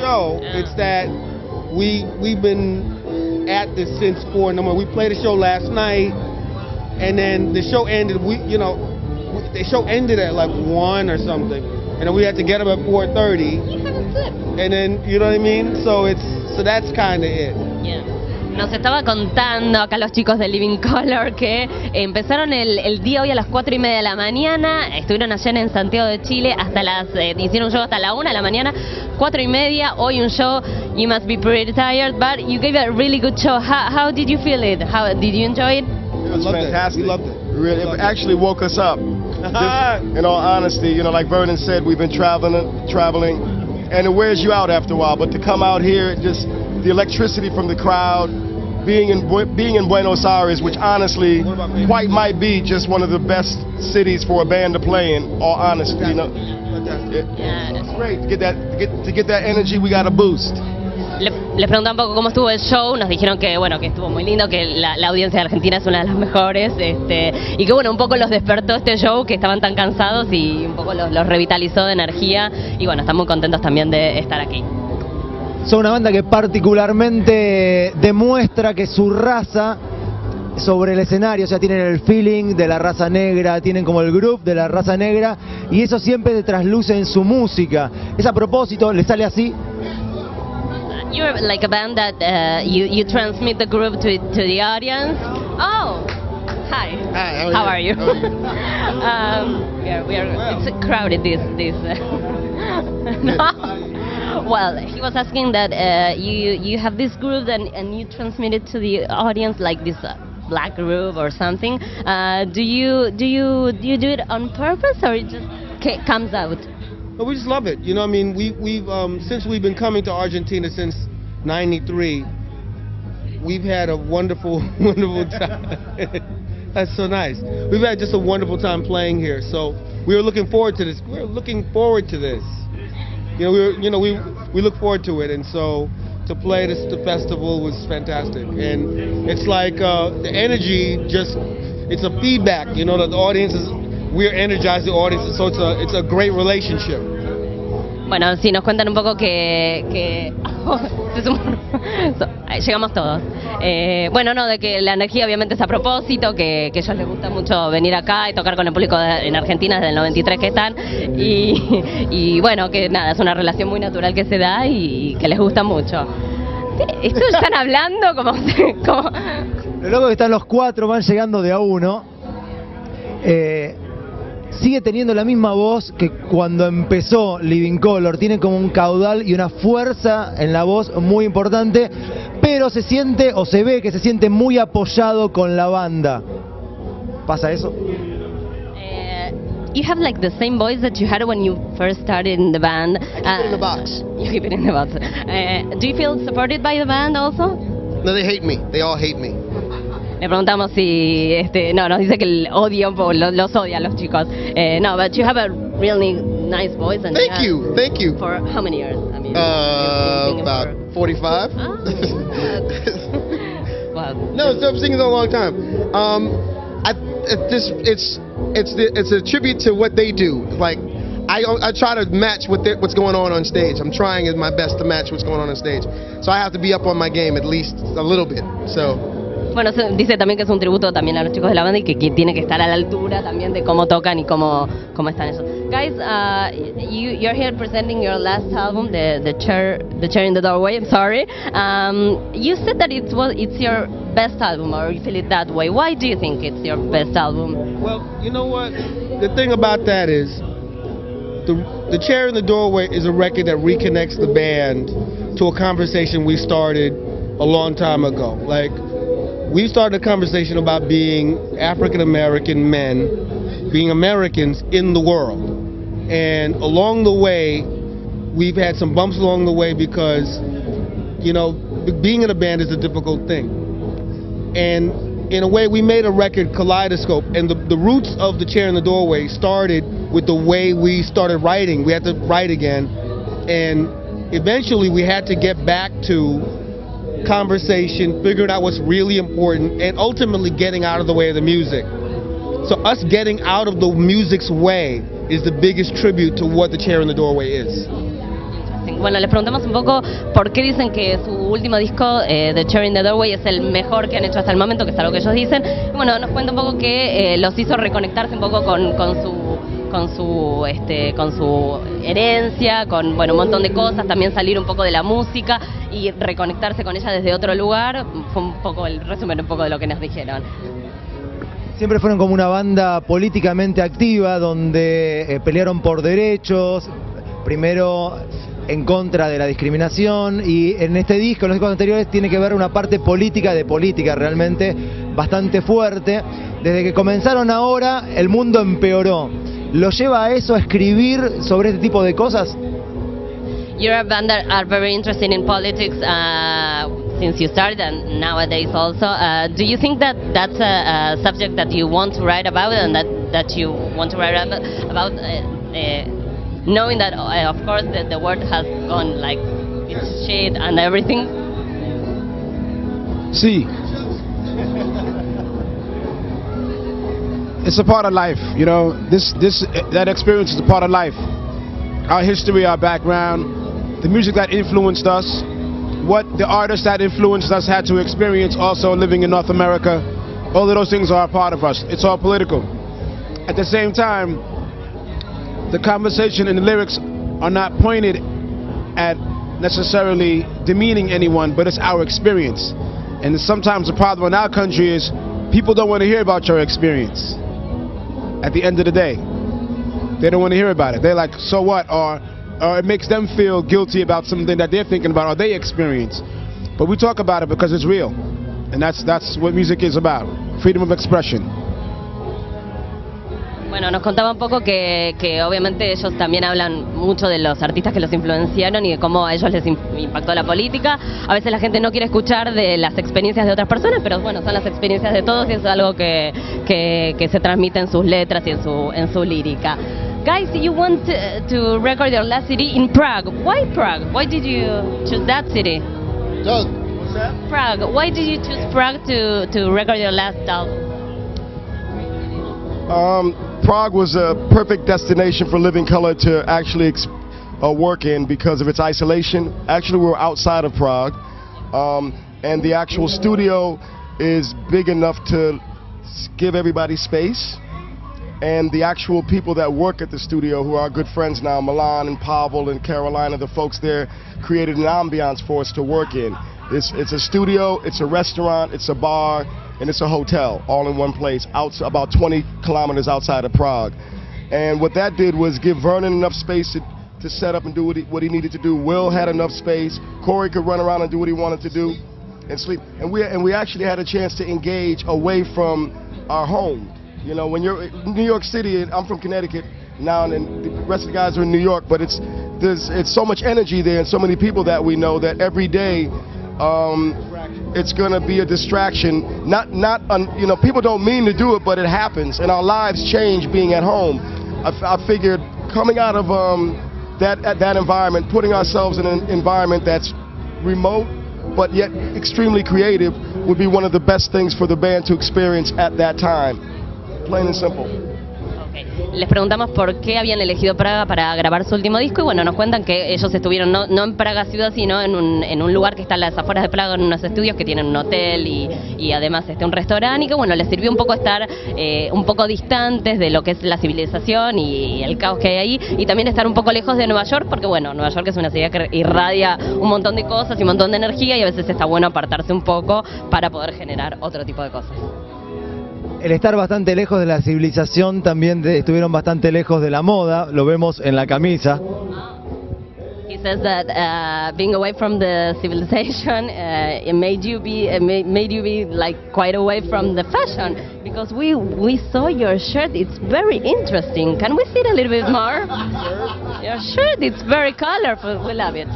show. It's that we've been at this since 4 in the morning. We played a show last night, and then the show ended. The show ended at like 1 or something, and then we had to get up at 4:30. And then, you know what I mean? So that's kind of it. Yeah. Nos estaba contando acá los chicos de Living Color que empezaron el día hoy a las 4:30 de la mañana, estuvieron allá en Santiago de Chile hasta hicieron un show hasta la 1 de la mañana, 4:30, hoy un show. You must be pretty tired, but you gave a really good show. How did you feel it? How did you enjoy it? It was fantastic. We loved it. Really, it actually woke us up. Just, in all honesty, you know, like Vernon said, we've been traveling, and it wears you out after a while. But to come out here, just the electricity from the crowd, being in Buenos Aires, which honestly quite might be just one of the best cities for a band to play in. All honesty, you know, it's great to get that energy. We got a boost. Les pregunté un poco cómo estuvo el show, nos dijeron que bueno, que estuvo muy lindo, que la audiencia de Argentina es una de las mejores, y que bueno, un poco los despertó este show, que estaban tan cansados y un poco los revitalizó de energía, y bueno, están muy contentos también de estar aquí. Son una banda que particularmente demuestra que su raza sobre el escenario, o sea, tienen el feeling de la raza negra, tienen como el groove de la raza negra, y eso siempre se trasluce en su música. Es a propósito, le sale así. You're like a band that you transmit the groove to the audience. Oh, hi. Hi. How are you? How we are. It's crowded. This. No. Well, he was asking that you have this groove and you transmit it to the audience like this black groove or something. Do you do it on purpose or it just comes out? No, we just love it. You know, I mean, we've since we've been coming to Argentina since '93, we've had a wonderful, wonderful time. That's so nice. We've had just a wonderful time playing here. So we were looking forward to this. We're looking forward to this. We look forward to it, and so to play the festival was fantastic. And it's like the energy it's a feedback. You know, that the audience is. We're energizing the audience, so it's a great relationship. Bueno, sí, nos cuentan un poco que llegamos todos. Bueno, no, de que la energía obviamente es a propósito, que a ellos les gusta mucho venir acá y tocar con el público en Argentina desde el 93 que están, y bueno, que nada, es una relación muy natural que se da y que les gusta mucho. Esto están hablando como... Lo loco que están los cuatro, van llegando de a uno. Sigue teniendo la misma voz que cuando empezó Living Color, tiene como un caudal y una fuerza en la voz muy importante, pero se siente o se ve que se siente muy apoyado con la banda. ¿Pasa eso? You have like the same voice that you had when you first started in the band. I keep it in the box. You keep it in the box. Do you feel supported by the band also? No, they hate me. They all hate me. Le preguntamos si, no, nos dice que el odio, los odia a los chicos. No, but you have a really nice voice. And Thank you. For how many years? I mean, about 45. Oh, well, no, so I've singing a long time. It's a tribute to what they do. Like, I try to match what's going on stage. I'm trying my best to match what's going on stage. So I have to be up on my game at least a little bit. So. Bueno, dice también que es un tributo también a los chicos de la banda y que tiene que estar a la altura también de cómo tocan y cómo están eso. Guys, you're here presenting your last album, the chair in the doorway. I'm sorry. You said that it's your best album, or you feel it that way. Why do you think it's your best album? Well, you know what? The thing about that is, the chair in the doorway is a record that reconnects the band to a conversation we started a long time ago. Like, we started a conversation about being African American men, being Americans in the world. And along the way, we've had some bumps along the way because, you know, being in a band is a difficult thing. And in a way, we made a record, Kaleidoscope, and the roots of the chair in the doorway started with the way we started writing. We had to write again. And eventually, we had to get back to conversation, figuring out what's really important, and ultimately getting out of the way of the music. So us getting out of the music's way is the biggest tribute to what the chair in the doorway is. interesting. Bueno, les preguntamos un poco por qué dicen que su último disco, The Chair in the Doorway, es el mejor que han hecho hasta el momento, que es algo que ellos dicen. Y bueno, nos cuenta un poco que los hizo reconectarse un poco con su herencia, con bueno, un montón de cosas, también salir un poco de la música y reconectarse con ella desde otro lugar. Fue un poco el resumen un poco de lo que nos dijeron. Siempre fueron como una banda políticamente activa, donde pelearon por derechos, primero en contra de la discriminación, y en este disco, en los discos anteriores, tiene que ver una parte política de política realmente bastante fuerte. Desde que comenzaron ahora, el mundo empeoró. ¿Lo lleva a eso, a escribir sobre este tipo de cosas? You're a band that are very interested in politics since you started and nowadays also. Do you think that that's a subject that you want to write about and that you want to write about knowing that of course the world has gone like it's shit and everything? Sí. It's a part of life, you know. That experience is a part of life. Our history, our background, the music that influenced us, what the artists that influenced us had to experience also living in North America. All of those things are a part of us. It's all political. At the same time, the conversation and the lyrics are not pointed at necessarily demeaning anyone, but it's our experience. And sometimes the problem in our country is people don't want to hear about your experience. At the end of the day, they don't want to hear about it. They're like, so what? Or it makes them feel guilty about something that they're thinking about or they experience. But we talk about it because it's real. And that's what music is about. Freedom of expression. Bueno, nos contaba un poco que obviamente ellos también hablan mucho de los artistas que los influenciaron y de cómo a ellos les impactó la política. A veces la gente no quiere escuchar de las experiencias de otras personas, pero bueno, son las experiencias de todos y es algo que se transmite en sus letras y en su lírica. Guys, you want to record your last CD in Prague. Why Prague? Why did you choose that city? Doug, what's that? Prague. Why did you choose Prague to record your last album? Prague was a perfect destination for Living Colour to actually work in because of its isolation. Actually, we were outside of Prague, and the actual studio is big enough to give everybody space. And the actual people that work at the studio, who are our good friends now, Milan and Pavel and Carolina, the folks there, created an ambiance for us to work in. It's a studio, it's a restaurant, it's a bar, and it's a hotel, all in one place, about 20 kilometers outside of Prague. And what that did was give Vernon enough space to set up and do what he needed to do. Will had enough space. Corey could run around and do what he wanted to do and sleep. And we actually had a chance to engage away from our home. You know, when you're in New York City, and I'm from Connecticut now, and the rest of the guys are in New York, but it's so much energy there and so many people that we know that every day it's going to be a distraction. You know, people don't mean to do it, but it happens, and our lives change being at home. I figured coming out of that environment, putting ourselves in an environment that's remote but yet extremely creative would be one of the best things for the band to experience at that time. Plain and simple. Okay. Les preguntamos por qué habían elegido Praga para grabar su último disco y bueno, nos cuentan que ellos estuvieron no en Praga ciudad, sino en un lugar que está en las afueras de Praga, en unos estudios que tienen un hotel y además un restaurante, y que bueno, les sirvió un poco estar un poco distantes de lo que es la civilización y el caos que hay ahí, y también estar un poco lejos de Nueva York, porque bueno, Nueva York es una ciudad que irradia un montón de cosas y un montón de energía, y a veces está bueno apartarse un poco para poder generar otro tipo de cosas. El estar bastante lejos de la civilización también estuvieron bastante lejos de la moda, lo vemos en la camisa. He says that being away from the civilization it made you be like quite away from the fashion, because we saw your shirt. It's very interesting. Can we see it a little bit more? Your shirt, it's very colorful. We love it.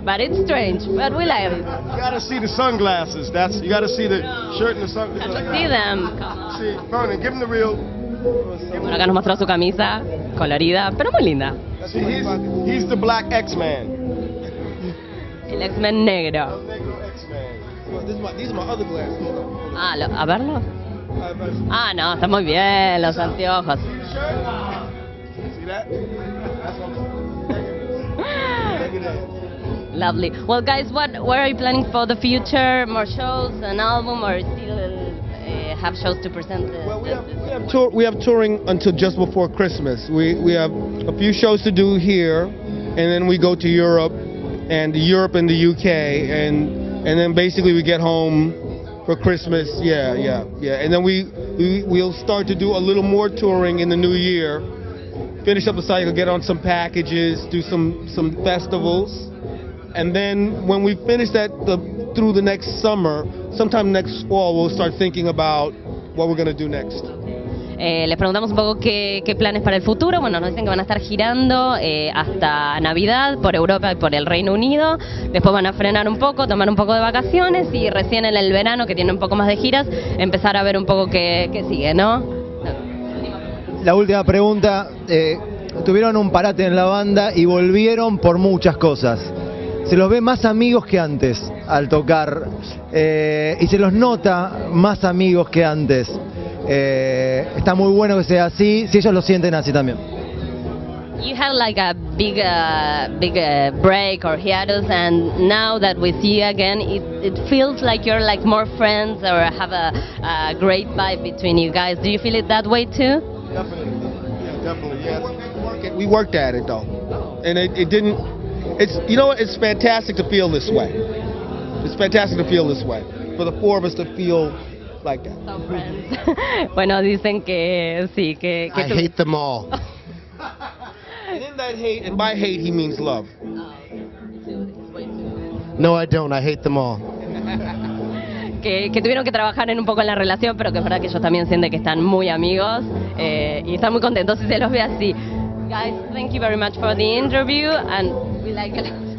But it's strange, but we like it. You gotta see the sunglasses. You gotta see the shirt and the sunglasses. See them. See, Vernon, give him the real. Bueno, acá nos mostró su camisa colorida, pero muy linda. See, he's the black X-Man. El X-Men negro. These are my other glasses. Ah, a verlo. Ah, no, está muy bien los anteojos. See that? That's what I'm Lovely. Well, guys, what are you planning for the future? More shows, an album, or still have shows to present? We have touring until just before Christmas. We have a few shows to do here, and then we go to Europe and the UK, and then basically we get home for Christmas. Yeah. And then we'll start to do a little more touring in the new year. Finish up the cycle, get on some packages, do some festivals. And then when we finish that through the next summer, sometime next fall, we'll start thinking about what we're going to do next. Les preguntamos un poco qué planes para el futuro. Bueno, nos dicen que van a estar girando hasta Navidad por Europa y por el Reino Unido. Después van a frenar un poco, tomar un poco de vacaciones y recién en el verano, que tiene un poco más de giras, empezar a ver un poco qué sigue, ¿no? La última pregunta. Tuvieron un parate en la banda y volvieron por muchas cosas. Se los ve más amigos que antes al tocar y se los nota más amigos que antes. Está muy bueno que sea así, si ellos lo sienten así también. You had like a big break or hiatus, and now that we see you again, it feels like you're like more friends or have a great vibe between you guys. Do you feel it that way too? Definitely, yes. We worked at it though, and it didn't. It's fantastic to feel this way. It's fantastic to feel this way. For the four of us to feel like that. So friends. Bueno, dicen que sí, que I hate them all. And in that hate, and by hate he means love. No, I don't. I hate them all. Que tuvieron que trabajar en un poco en la relación, pero que es verdad que ellos también sienten que están muy amigos y están muy contentos si se los ve así. Guys, thank you very much for the interview, and we like it.